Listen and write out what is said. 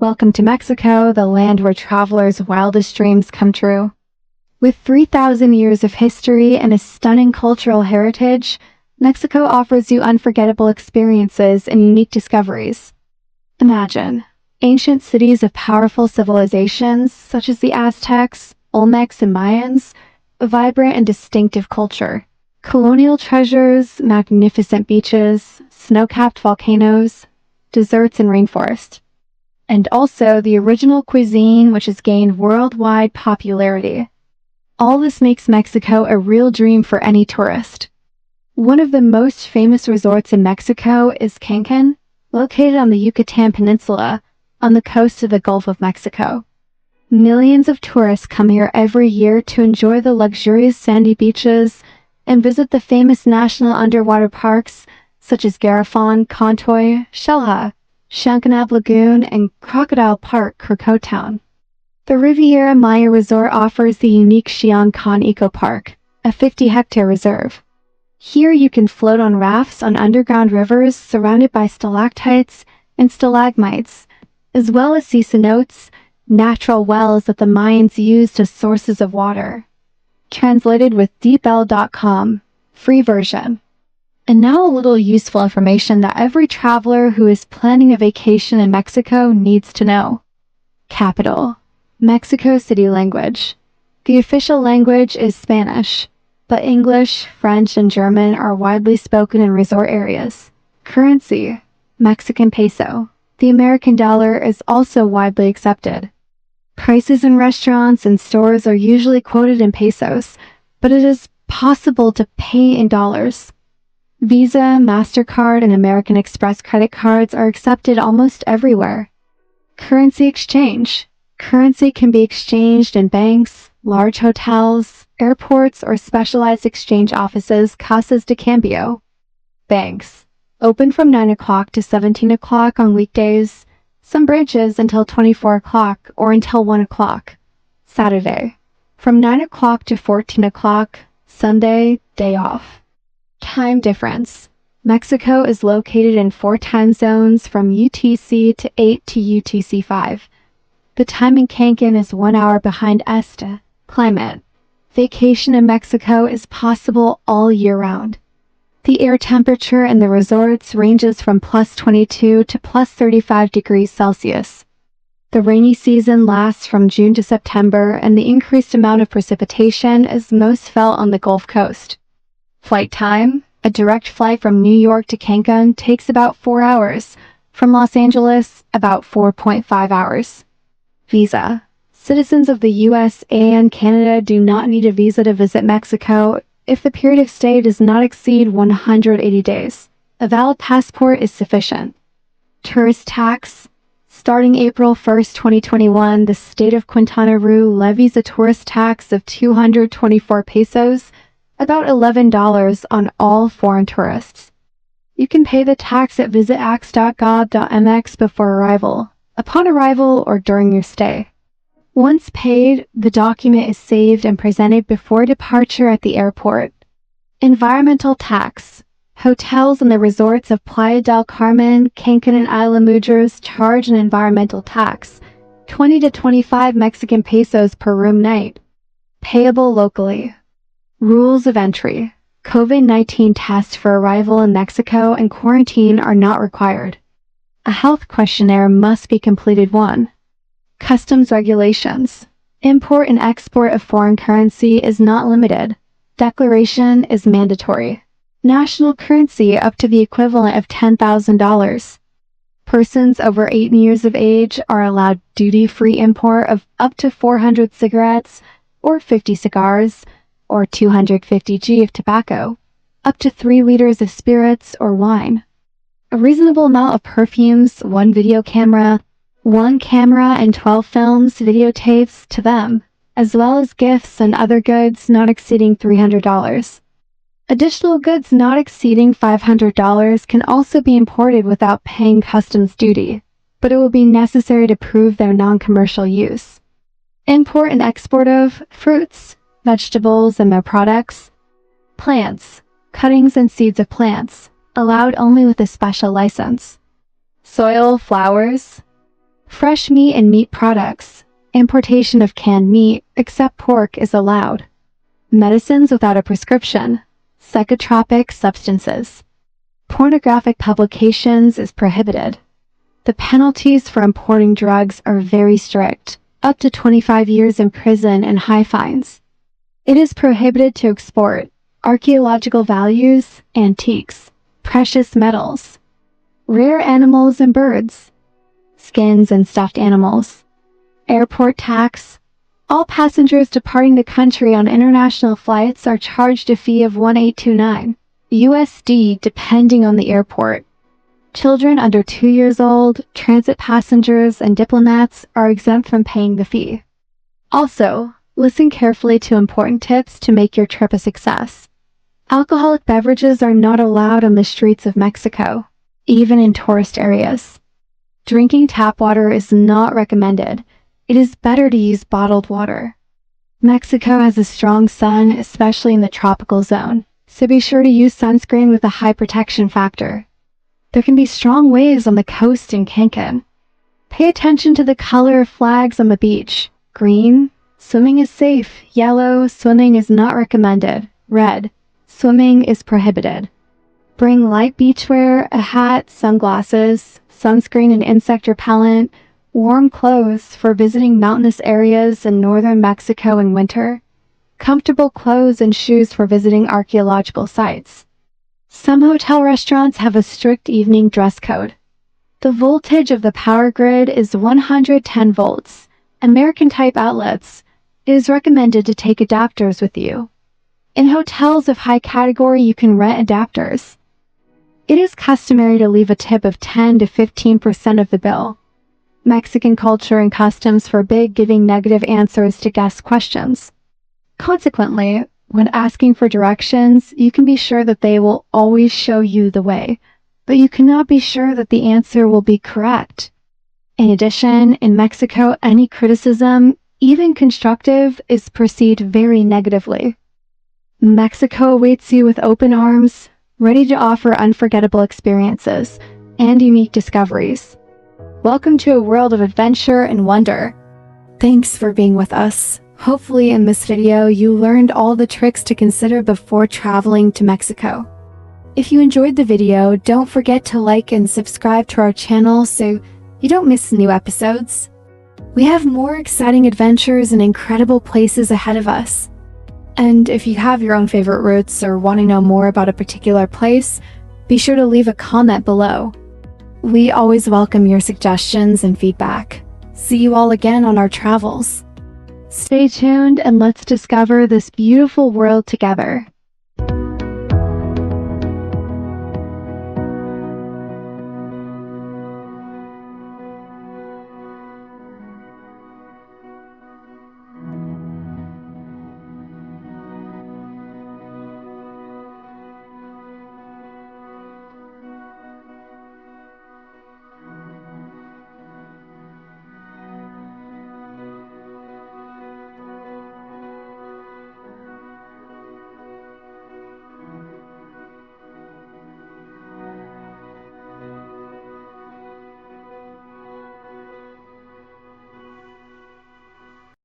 Welcome to Mexico, the land where travelers' wildest dreams come true. With 3,000 years of history and a stunning cultural heritage, Mexico offers you unforgettable experiences and unique discoveries. Imagine ancient cities of powerful civilizations such as the Aztecs, Olmecs, and Mayans, a vibrant and distinctive culture. Colonial treasures, magnificent beaches, snow-capped volcanoes, deserts, and rainforest. And also the original cuisine, which has gained worldwide popularity. All this makes Mexico a real dream for any tourist. One of the most famous resorts in Mexico is Cancun, located on the Yucatan Peninsula, on the coast of the Gulf of Mexico. Millions of tourists come here every year to enjoy the luxurious sandy beaches and visit the famous national underwater parks such as Garafon, Contoy, Xel-Há, Shankanab Lagoon, and Crocodile Park, Town. The Riviera Maya Resort offers the unique Xian Khan Eco Park, a 50-hectare reserve. Here you can float on rafts on underground rivers surrounded by stalactites and stalagmites, as well as see cenotes, natural wells that the Mayans used as sources of water. Translated with deepl.com, free version. And now a little useful information that every traveler who is planning a vacation in Mexico needs to know. Capital: Mexico City language. The official language is Spanish, but English, French, and German are widely spoken in resort areas. Currency: Mexican peso. The American dollar is also widely accepted. Prices in restaurants and stores are usually quoted in pesos, but it is possible to pay in dollars. Visa, MasterCard, and American Express credit cards are accepted almost everywhere. Currency exchange. Currency can be exchanged in banks, large hotels, airports, or specialized exchange offices, casas de cambio. Banks. Open from 9 o'clock to 17 o'clock on weekdays, some branches until 24 o'clock or until 1 o'clock. Saturday. From 9 o'clock to 14 o'clock, Sunday, day off. Time difference. Mexico is located in 4 time zones from UTC to 8 to UTC 5. The time in Cancun is 1 hour behind Este. Climate. Vacation in Mexico is possible all year round. The air temperature in the resorts ranges from +22 to +35 degrees Celsius. The rainy season lasts from June to September, and the increased amount of precipitation is most felt on the Gulf Coast. Flight time. A direct flight from New York to Cancun takes about 4 hours. From Los Angeles, about 4.5 hours. Visa. Citizens of the US and Canada do not need a visa to visit Mexico if the period of stay does not exceed 180 days. A valid passport is sufficient. Tourist tax. Starting April 1st, 2021, the state of Quintana Roo levies a tourist tax of 224 pesos, about $11 on all foreign tourists. You can pay the tax at visitax.gov.mx before arrival, upon arrival, or during your stay. Once paid, the document is saved and presented before departure at the airport. Environmental tax. Hotels in the resorts of Playa del Carmen, Cancun, and Isla Mujeres charge an environmental tax, 20 to 25 Mexican pesos per room night. Payable locally. Rules of entry. COVID-19 tests for arrival in Mexico and quarantine are not required. A health questionnaire must be completed. 1. Customs regulations. Import and export of foreign currency is not limited. Declaration is mandatory. National currency up to the equivalent of $10,000. Persons over 18 years of age are allowed duty-free import of up to 400 cigarettes or 50 cigars, or 250 g of tobacco, up to 3 liters of spirits or wine. A reasonable amount of perfumes, 1 video camera, 1 camera and 12 films videotapes to them, as well as gifts and other goods not exceeding $300. Additional goods not exceeding $500 can also be imported without paying customs duty, but it will be necessary to prove their non-commercial use. Import and export of fruits, vegetables, and their products. Plants, cuttings and seeds of plants, allowed only with a special license. Soil, flowers. Fresh meat and meat products. Importation of canned meat, except pork, is allowed. Medicines without a prescription. Psychotropic substances. Pornographic publications is prohibited. The penalties for importing drugs are very strict, up to 25 years in prison and high fines. It is prohibited to export archaeological values, antiques, precious metals, rare animals and birds, skins and stuffed animals. Airport tax. All passengers departing the country on international flights are charged a fee of $1829 USD depending on the airport. Children under 2 years old, transit passengers, and diplomats are exempt from paying the fee. Also, listen carefully to important tips to make your trip a success. Alcoholic beverages are not allowed on the streets of Mexico, even in tourist areas. Drinking tap water is not recommended. It is better to use bottled water. Mexico has a strong sun, especially in the tropical zone, so be sure to use sunscreen with a high protection factor. There can be strong waves on the coast in Cancun. Pay attention to the color of flags on the beach. Green, swimming is safe. Yellow, swimming is not recommended. Red, swimming is prohibited. Bring light beachwear, a hat, sunglasses, sunscreen and insect repellent, warm clothes for visiting mountainous areas in northern Mexico in winter, comfortable clothes and shoes for visiting archaeological sites. Some hotel restaurants have a strict evening dress code. The voltage of the power grid is 110 volts. American-type outlets. It is recommended to take adapters with you. In hotels of high category, you can rent adapters. It is customary to leave a tip of 10 to 15% of the bill. Mexican culture and customs forbid giving negative answers to guest questions. Consequently, when asking for directions, you can be sure that they will always show you the way, but you cannot be sure that the answer will be correct. In addition, in Mexico, any criticism, even constructive, is perceived very negatively. Mexico awaits you with open arms, ready to offer unforgettable experiences and unique discoveries. Welcome to a world of adventure and wonder. Thanks for being with us. Hopefully in this video you learned all the tricks to consider before traveling to Mexico. If you enjoyed the video, don't forget to like and subscribe to our channel so you don't miss new episodes. We have more exciting adventures and incredible places ahead of us. And if you have your own favorite routes or want to know more about a particular place, be sure to leave a comment below. We always welcome your suggestions and feedback. See you all again on our travels. Stay tuned and let's discover this beautiful world together.